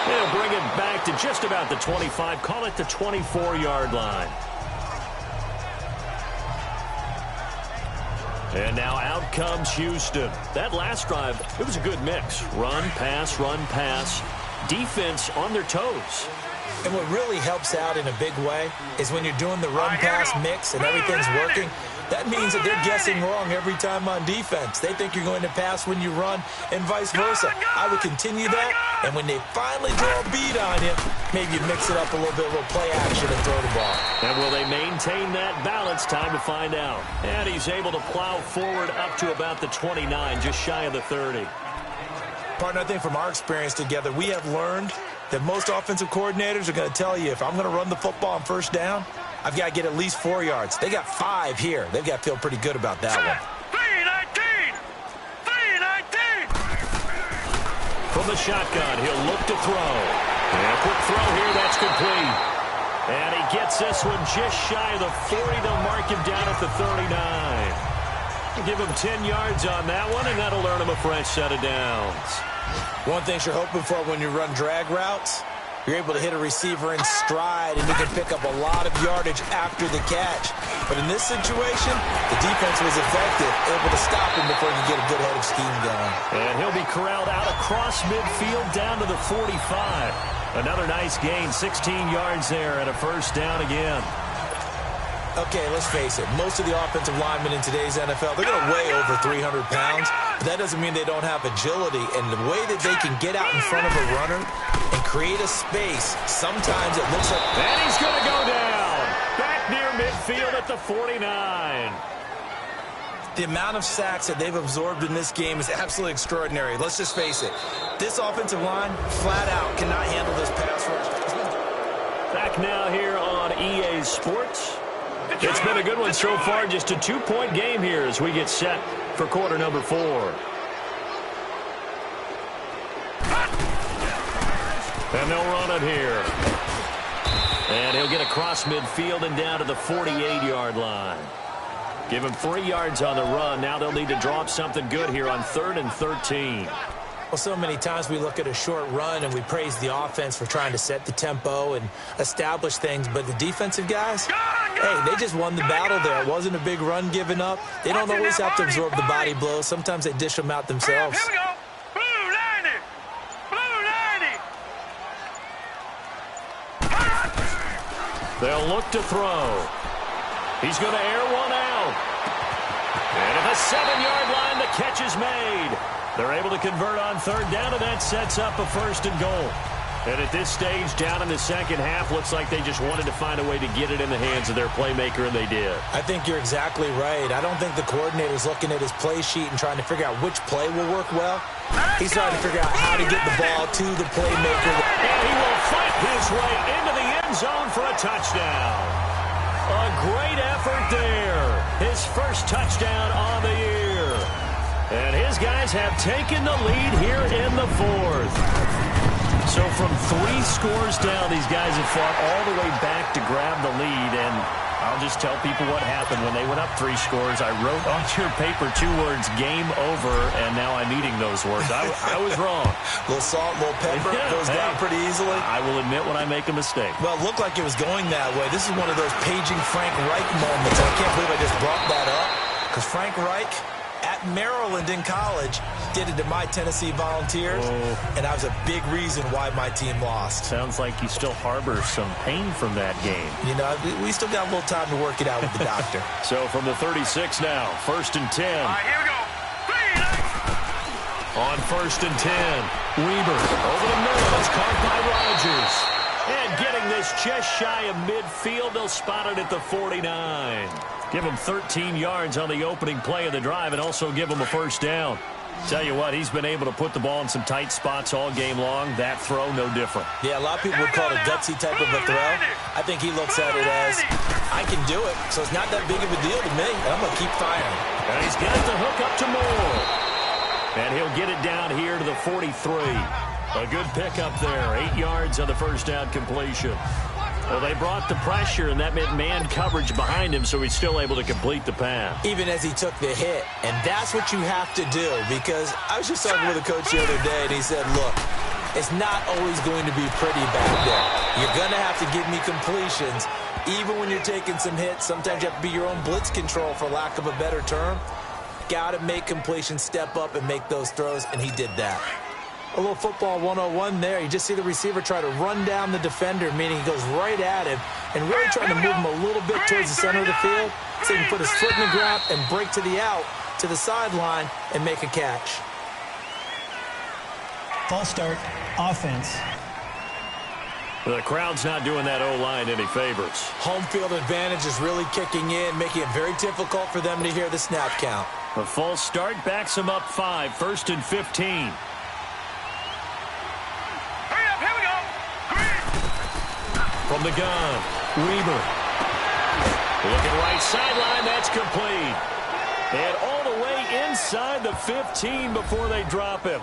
They'll bring it back to just about the 25. Call it the 24-yard line. And now out comes Houston. That last drive, it was a good mix. Run, pass, defense on their toes. And what really helps out in a big way is when you're doing the run-pass mix and everything's working, that means that they're guessing wrong every time on defense. They think you're going to pass when you run and vice versa. I would continue that, and when they finally draw a beat on you, maybe you mix it up a little bit, a little play action and throw the ball. And will they maintain that balance? Time to find out. And he's able to plow forward up to about the 29, just shy of the 30. Partner, I think from our experience together, we have learned that most offensive coordinators are going to tell you, if I'm going to run the football on 1st down, I've got to get at least 4 yards. They got 5 here. They've got to feel pretty good about that one. 3-19! From the shotgun, he'll look to throw. And a quick throw here, that's complete. And he gets this one just shy of the 40. They'll mark him down at the 39. Give him 10 yards on that one, and that'll earn him a fresh set of downs. One thing you're hoping for when you run drag routes, you're able to hit a receiver in stride, and you can pick up a lot of yardage after the catch. But in this situation, the defense was effective, able to stop him before you get a good head of steam going. And he'll be corralled out across midfield down to the 45. Another nice gain, 16 yards there, and a 1st down again. Okay, let's face it. Most of the offensive linemen in today's NFL, they're going to weigh over 300 pounds. But that doesn't mean they don't have agility. And the way that they can get out in front of a runner and create a space, sometimes it looks like... And he's going to go down. Back near midfield at the 49. The amount of sacks that they've absorbed in this game is absolutely extraordinary. Let's just face it. This offensive line, flat out, cannot handle this pass rush. Back now here on EA Sports. It's been a good one so far. Just a 2-point game here as we get set for quarter number 4. And they'll run it here. And he'll get across midfield and down to the 48-yard line. Give him 3 yards on the run. Now they'll need to draw up something good here on 3rd and 13. Well, so many times we look at a short run and we praise the offense for trying to set the tempo and establish things, but the defensive guys, hey, they just won the battle there. It wasn't a big run given up. They don't always have to absorb the body blows. Sometimes they dish them out themselves. Here we go. Blue 90. Blue 90. They'll look to throw. He's going to air one out. And at the 7-yard line, the catch is made. They're able to convert on 3rd down, and that sets up a 1st and goal. And at this stage, down in the second half, looks like they just wanted to find a way to get it in the hands of their playmaker, and they did. I think you're exactly right. I don't think the coordinator's looking at his play sheet and trying to figure out which play will work well. He's trying to figure out how to get the ball to the playmaker. And he will fight his way into the end zone for a touchdown. A great effort there. His first touchdown on the year. And his guys have taken the lead here in the fourth. So from 3 scores down, these guys have fought all the way back to grab the lead. And I'll just tell people what happened when they went up 3 scores. I wrote on your paper 2 words, game over, and now I'm eating those words. I was wrong. A little salt, a little pepper, goes down pretty easily. I will admit when I make a mistake. Well, it looked like it was going that way. This is one of those paging Frank Reich moments. I can't believe I just brought that up, because Frank Reich at Maryland in college did it to my Tennessee Volunteers, and that was a big reason why my team lost. Sounds like you still harbor some pain from that game. You know, we still got a little time to work it out with the doctor. So from the 36 now, 1st and 10. All right, here we go. On 1st and 10, Weber over the middle. It's caught by Rodgers. And getting this just shy of midfield, they'll spot it at the 49. Give him 13 yards on the opening play of the drive and also give him a first down. Tell you what, he's been able to put the ball in some tight spots all game long. That throw, no different. Yeah, a lot of people would call it a gutsy type of a throw. I think he looks at it as, I can do it, so it's not that big of a deal to me. I'm going to keep firing. And he's got the hook up to Moore. And he'll get it down here to the 43. A good pickup there. 8 yards on the first down completion. Well, they brought the pressure, and that meant man coverage behind him, so he's still able to complete the pass. Even as he took the hit. And that's what you have to do, because I was just talking with a coach the other day, and he said, look, it's not always going to be pretty back there. You're going to have to give me completions. Even when you're taking some hits, sometimes you have to be your own blitz control, for lack of a better term. Got to make completions, step up, and make those throws, and he did that. A little football 101 there. You just see the receiver try to run down the defender, meaning he goes right at him and really trying to move him a little bit towards the center of the field so he can put his foot in the ground and break to the out, to the sideline, and make a catch. False start, offense. The crowd's not doing that O-line any favors. Home field advantage is really kicking in, making it very difficult for them to hear the snap count. A false start backs him up 5, 1st and 15. From the gun, Weber. Looking right sideline, that's complete. And all the way inside the 15 before they drop him.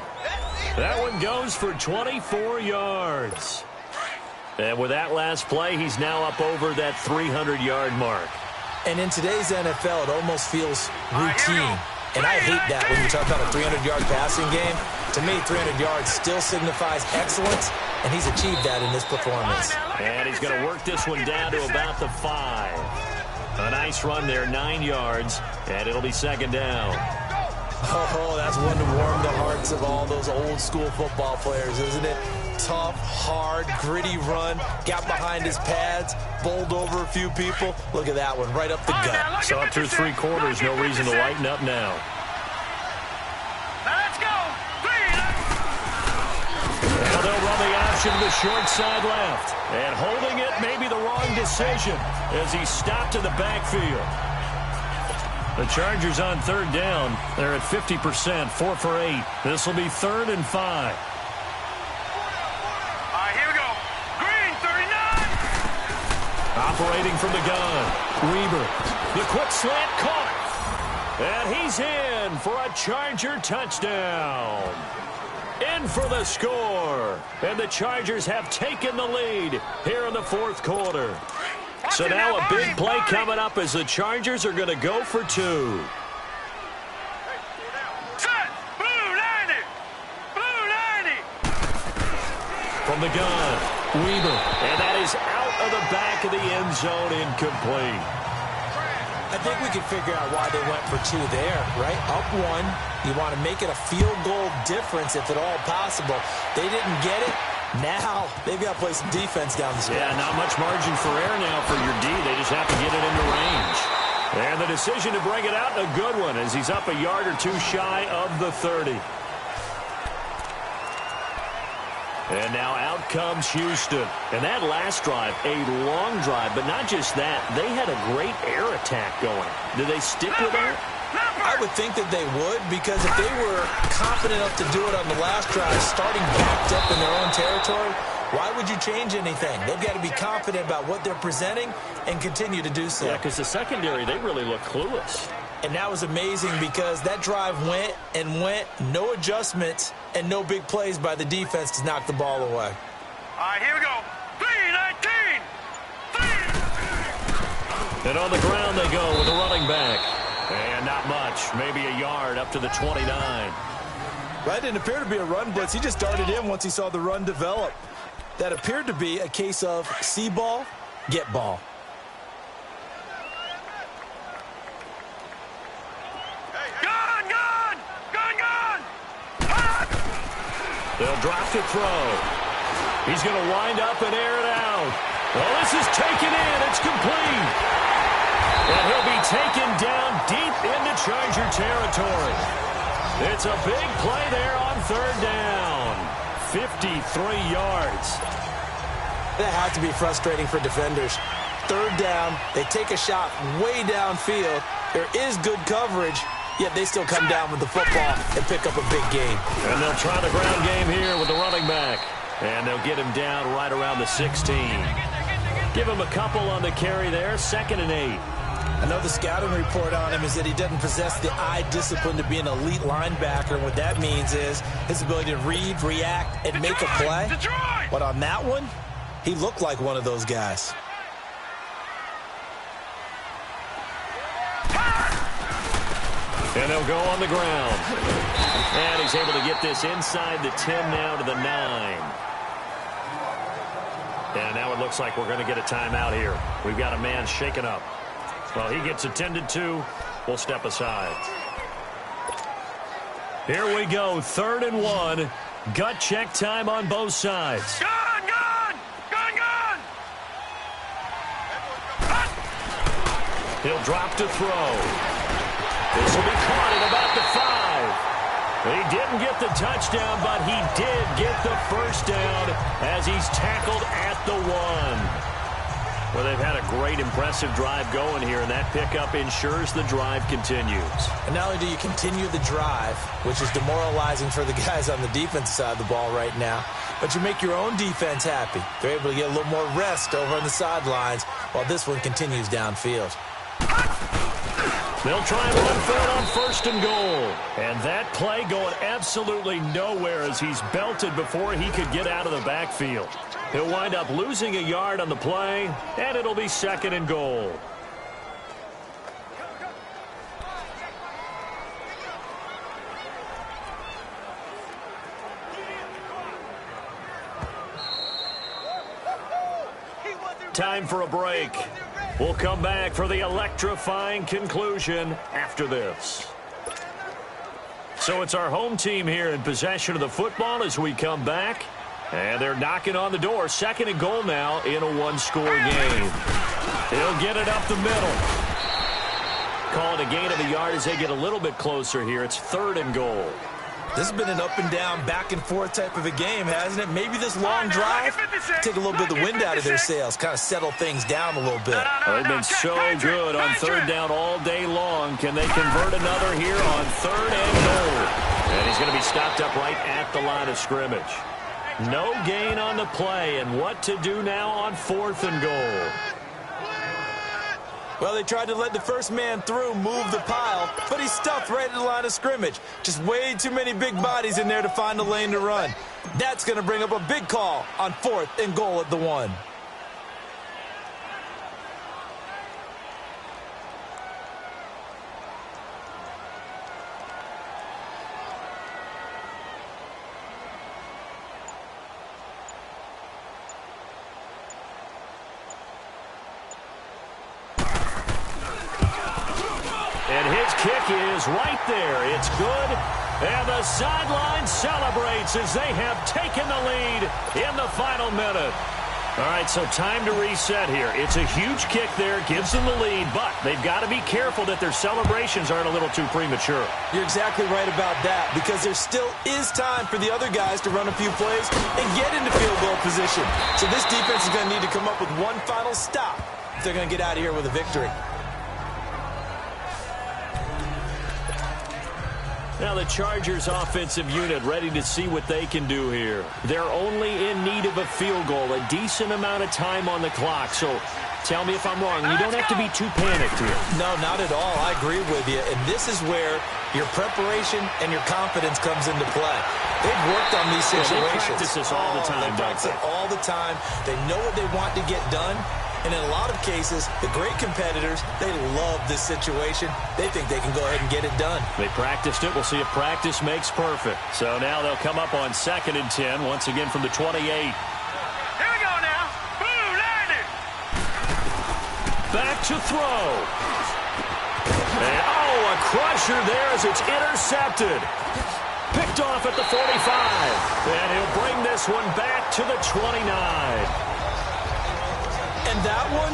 That one goes for 24 yards. And with that last play, he's now up over that 300-yard mark. And in today's NFL, it almost feels routine. And I hate that when you talk about a 300-yard passing game. To me, 300 yards still signifies excellence, and he's achieved that in this performance. And he's going to work this one down to about the 5. A nice run there, 9 yards, and it'll be 2nd down. Oh, that's one to warm the hearts of all those old-school football players, isn't it? Tough, hard, gritty run, got behind his pads, bowled over a few people. Look at that one, right up the gut. So up through 3 quarters, no reason to lighten up now. Let's go. Well, they'll run the option to the short side left. And holding it may be the wrong decision as he stopped in the backfield. The Chargers on 3rd down. They're at 50%, 4 for 8. This will be 3rd and 5. Operating from the gun, Weber. The quick slant caught. And he's in for a Charger touchdown. In for the score. And the Chargers have taken the lead here in the 4th quarter. So now a big play coming up as the Chargers are going to go for 2. From the gun, Weber. And that is out of the back of the end zone, incomplete. I think we can figure out why they went for 2 there, right? Up 1, you want to make it a field goal difference if at all possible. They didn't get it. Now they've got to play some defense down the stretch. Yeah, not much margin for error now for your D. They just have to get it into range. And the decision to bring it out, a good one, as he's up a yard or 2 shy of the 30. And now out comes Houston. And that last drive, a long drive, but not just that. They had a great air attack going. Did they stick with that? I would think that they would, because if they were confident enough to do it on the last drive, starting backed up in their own territory, why would you change anything? They've got to be confident about what they're presenting and continue to do so. Yeah, because the secondary, they really look clueless. And that was amazing because that drive went and went, no adjustments, and no big plays by the defense to knock the ball away. All right, here we go. 3-19. And on the ground they go with the running back. And not much, maybe a yard up to the 29. That didn't appear to be a run blitz. He just darted in once he saw the run develop. That appeared to be a case of see ball, get ball. They'll drop to throw. He's going to wind up and air it out. Well, this is taken in. It's complete. And he'll be taken down deep into Charger territory. It's a big play there on third down. 53 yards. That had to be frustrating for defenders. Third down, they take a shot way downfield. There is good coverage, yet they still come down with the football and pick up a big gain. And they'll try the ground game here with the running back. And they'll get him down right around the 16. Give him a couple on the carry there, 2nd and 8. I know the scouting report on him is that he doesn't possess the eye discipline to be an elite linebacker. And what that means is his ability to read, react, and make a play. But on that one, he looked like one of those guys. And they'll go on the ground. And he's able to get this inside the 10 now to the 9. And now it looks like we're going to get a timeout here. We've got a man shaken up. Well, he gets attended to. We'll step aside. Here we go, 3rd and 1. Gut check time on both sides. Gun! He'll drop to throw. This will be caught at about the 5. He didn't get the touchdown, but he did get the first down as he's tackled at the 1. Well, they've had a great, impressive drive going here, and that pickup ensures the drive continues. And not only do you continue the drive, which is demoralizing for the guys on the defensive side of the ball right now, but you make your own defense happy. They're able to get a little more rest over on the sidelines while this one continues downfield. They'll try and run for it on 1st and goal. And that play going absolutely nowhere as he's belted before he could get out of the backfield. He'll wind up losing a yard on the play, and it'll be 2nd and goal. Time for a break. We'll come back for the electrifying conclusion after this. So it's our home team here in possession of the football as we come back. And they're knocking on the door. 2nd and goal now in a one-score game. He'll get it up the middle. Call it a gain of a yard as they get a little bit closer here. It's 3rd and goal. This has been an up-and-down, back-and-forth type of a game, hasn't it? Maybe this long drive take a little bit of the wind out of their sails, kind of settle things down a little bit. They've been so good on 3rd down all day long. Can they convert another here on 3rd and goal? And he's going to be stopped up right at the line of scrimmage. No gain on the play, and what to do now on 4th and goal? Well, they tried to let the first man through, move the pile, but he's stuffed right at the line of scrimmage. Just way too many big bodies in there to find a lane to run. That's going to bring up a big call on 4th and goal at the 1. And his kick is right there. It's good. And the sideline celebrates as they have taken the lead in the final minute. All right, so time to reset here. It's a huge kick there, gives them the lead, but they've got to be careful that their celebrations aren't a little too premature. You're exactly right about that, because there still is time for the other guys to run a few plays and get into field goal position. So this defense is going to need to come up with one final stop if they're going to get out of here with a victory. Now the Chargers offensive unit ready to see what they can do here. They're only in need of a field goal, a decent amount of time on the clock. So tell me if I'm wrong. You don't have to be too panicked here. No, not at all. I agree with you. And this is where your preparation and your confidence comes into play. They've worked on these situations. They practice this all the time, They practice it all the time. They know what they want to get done. And in a lot of cases, the great competitors, they love this situation. They think they can go ahead and get it done. They practiced it. We'll see if practice makes perfect. So now they'll come up on 2nd and 10, once again from the 28. Here we go now. Boom, landed. Back to throw. And, a crusher there as it's intercepted. Picked off at the 45. And he'll bring this one back to the 29. And that one,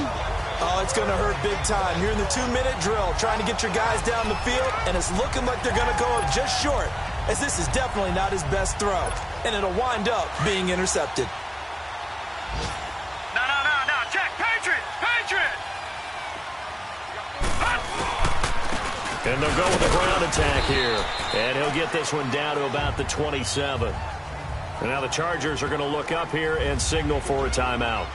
it's going to hurt big time. You're in the 2-minute drill trying to get your guys down the field, and it's looking like they're going to go up just short, as this is definitely not his best throw. And it'll wind up being intercepted. No. Check. Patriot. And they'll go with a ground attack here. And he'll get this one down to about the 27. And now the Chargers are going to look up here and signal for a timeout,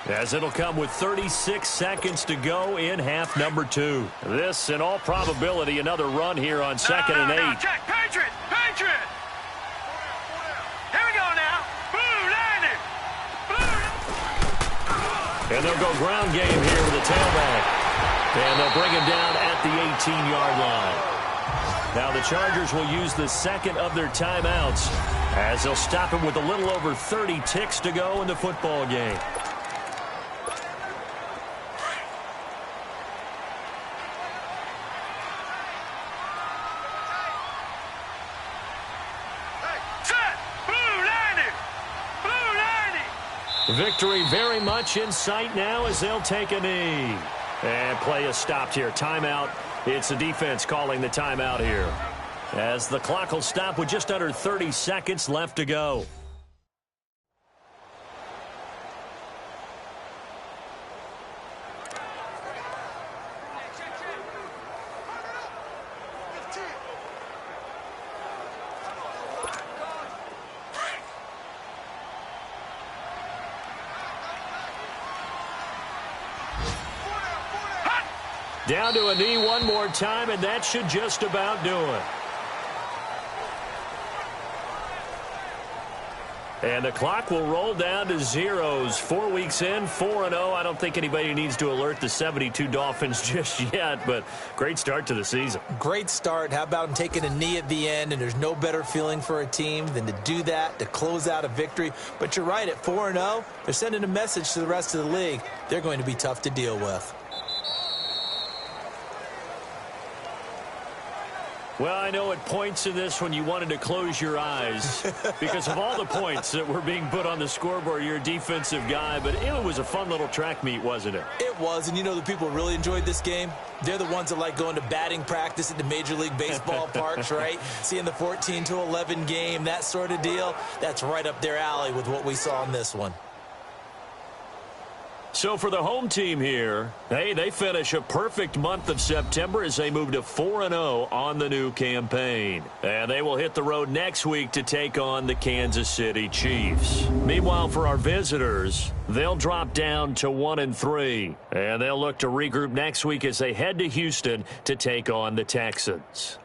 as it'll come with 36 seconds to go in half number 2. This, in all probability, another run here on 2nd and 8. Check. Patriot. Here we go now. Boom, landed. Boom. And they'll go ground game here with a tailback. And they'll bring him down at the 18-yard line. Now the Chargers will use the second of their timeouts, as they'll stop him with a little over 30 ticks to go in the football game. Victory very much in sight now as they'll take a knee. And play is stopped here. Timeout. It's the defense calling the timeout here, as the clock will stop with just under 30 seconds left to go. Down to a knee one more time, and that should just about do it. And the clock will roll down to zeros. 4 weeks in, 4-0. I don't think anybody needs to alert the 72 Dolphins just yet, but great start to the season. Great start. How about him taking a knee at the end? And there's no better feeling for a team than to do that, to close out a victory. But you're right, at 4-0, they're sending a message to the rest of the league. They're going to be tough to deal with. Well, I know at points in this when you wanted to close your eyes because of all the points that were being put on the scoreboard. You're a defensive guy, but it was a fun little track meet, wasn't it? It was, and you know the people who really enjoyed this game? They're the ones that like going to batting practice at the Major League Baseball parks, right? Seeing the 14-11 game, that sort of deal. That's right up their alley with what we saw in this one. So for the home team here, they finish a perfect month of September as they move to 4-0 on the new campaign. And they will hit the road next week to take on the Kansas City Chiefs. Meanwhile, for our visitors, they'll drop down to 1-3. And they'll look to regroup next week as they head to Houston to take on the Texans.